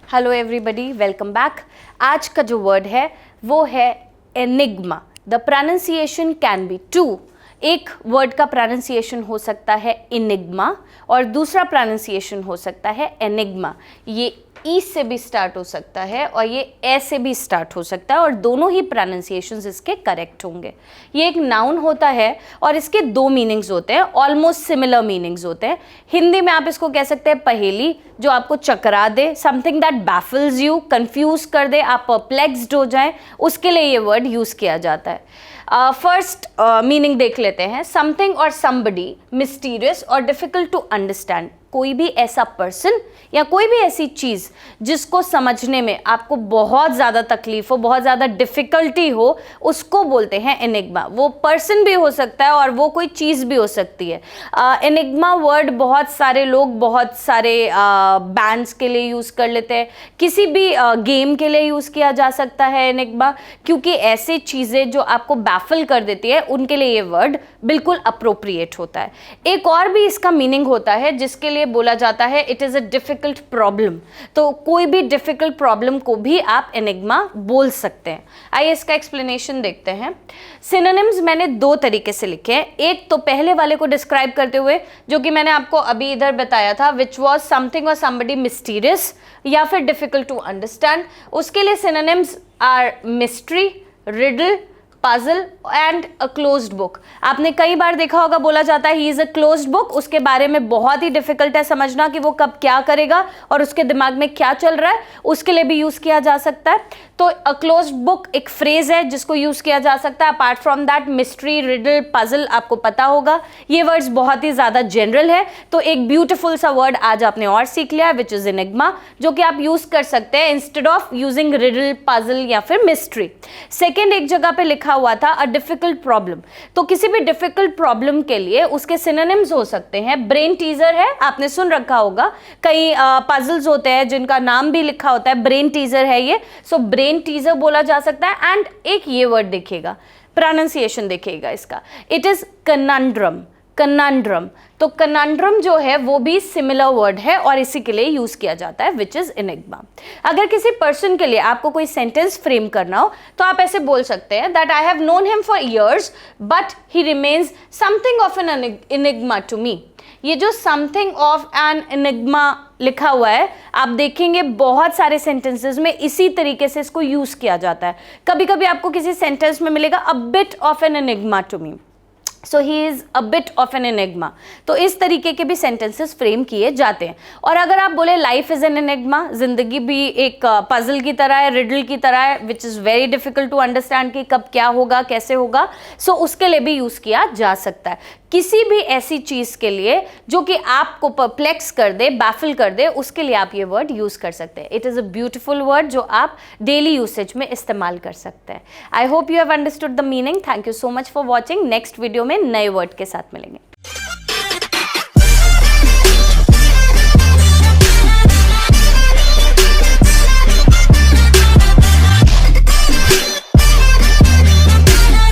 Hello everybody, welcome back. आज का जो वर्ड है वो है enigma. The pronunciation can be two. एक वर्ड का प्रोनाउंसिएशन हो सकता है इनिग्मा और दूसरा प्रोनाउंसिएशन हो सकता है एनिग्मा। ये ई से भी स्टार्ट हो सकता है और ये ए से भी स्टार्ट हो सकता है और दोनों ही प्रोनाउंसिएशंस इसके करेक्ट होंगे। ये एक नाउन होता है और इसके दो मीनिंग्स होते हैं, ऑलमोस्ट सिमिलर मीनिंग्स होते हैं। हिंदी में आप इसको कह सकते हैं पहेली, जो आपको चकरा दे, something that baffles you, confuse कर दे, आप परप्लेक्स्ड हो जाएं, उसके लिए ये वर्ड यूज़ किया जाता है। फर्स्ट मीनिंग देख लेते हैं। समथिंग और समबडी मिस्टीरियस और डिफिकल्ट टू अंडरस्टैंड। कोई भी ऐसा पर्सन या कोई भी ऐसी चीज़ जिसको समझने में आपको बहुत ज़्यादा तकलीफ हो, बहुत ज़्यादा डिफ़िकल्टी हो, उसको बोलते हैं एनिग्मा। वो पर्सन भी हो सकता है और वो कोई चीज़ भी हो सकती है। एनिग्मा वर्ड बहुत सारे लोग बहुत सारे बैंड्स के लिए यूज़ कर लेते हैं। किसी भी गेम के लिए यूज़ किया जा सकता है एनिग्मा, क्योंकि ऐसी चीज़ें जो आपको बैफल कर देती है उनके लिए ये वर्ड बिल्कुल अप्रोप्रिएट होता है। एक और भी इसका मीनिंग होता है जिसके लिए बोला जाता है it is a difficult problem. तो कोई भी डिफिकल्ट प्रॉब्लम को भी आप एनिग्मा बोल सकते हैं। आइए इसका एक्सप्लेनेशन देखते हैं। सिनोनिम्स मैंने दो तरीके से लिखे हैं। एक तो पहले वाले को डिस्क्राइब करते हुए, जो कि मैंने आपको अभी इधर बताया था, विच वॉज समथिंग और समबडी मिस्टीरियस या फिर डिफिकल्ट टू अंडरस्टैंड। उसके लिए synonyms are mystery, riddle, puzzle and a closed book. आपने कई बार देखा होगा बोला जाता है he is a closed book. उसके बारे में बहुत ही डिफिकल्ट है समझना कि वो कब क्या करेगा और उसके दिमाग में क्या चल रहा है, उसके लिए भी यूज किया जा सकता है। तो अ क्लोज्ड बुक एक फ्रेज है जिसको यूज किया जा सकता है। Apart from that mystery, riddle, puzzle आपको पता होगा। ये वर्ड्स बहुत ही ज्यादा जनरल है। तो एक ब्यूटीफुल सा वर्ड आज आपने और सीख लिया विच इज एनिग्मा, जो कि आप यूज कर सकते हैं instead of using riddle, puzzle या फिर मिस्ट्री। सेकेंड, एक जगह पे लिखा हुआ था अ डिफिकल्ट प्रॉब्लम। तो किसी भी डिफिकल्ट प्रॉब्लम के लिए उसके सिनोनिम्स हो सकते हैं। ब्रेन टीजर है, आपने सुन रखा होगा। कई पजल्स होते हैं जिनका नाम भी लिखा होता है, ब्रेन टीजर है ये। सो ब्रेन टीजर बोला जा सकता है। एंड एक ये वर्ड देखिएगा, प्रोनाउंसिएशन देखिएगा इसका, इट इज कनंड्रम। कनंड्रम, तो कनंड्रम जो है वो भी सिमिलर वर्ड है और इसी के लिए यूज किया जाता है विच इज एनिग्मा। अगर किसी पर्सन के लिए आपको कोई सेंटेंस फ्रेम करना हो तो आप ऐसे बोल सकते हैं that I have known him for years but he remains something of an enigma to me. ये जो समथिंग ऑफ एन एनिग्मा लिखा हुआ है, आप देखेंगे बहुत सारे सेंटेंसेस में इसी तरीके से इसको यूज किया जाता है। कभी कभी आपको किसी सेंटेंस में मिलेगा a bit of an enigma to me, so he is a bit of an enigma. तो इस तरीके के भी सेंटेंसेस फ्रेम किए जाते हैं। और अगर आप बोले लाइफ इज एन एनिग्मा, जिंदगी भी एक पजल की तरह है, रिडल की तरह है, which is very difficult to understand कि कब क्या होगा, कैसे होगा। सो उसके लिए भी यूज किया जा सकता है। किसी भी ऐसी चीज के लिए जो कि आपको परप्लेक्स कर दे, बैफल कर दे, उसके लिए आप ये वर्ड यूज कर सकते हैं। It is a beautiful word जो आप डेली यूसेज में इस्तेमाल कर सकते हैं। I hope you have understood the meaning. Thank you so much for watching. Next video में नए वर्ड के साथ मिलेंगे।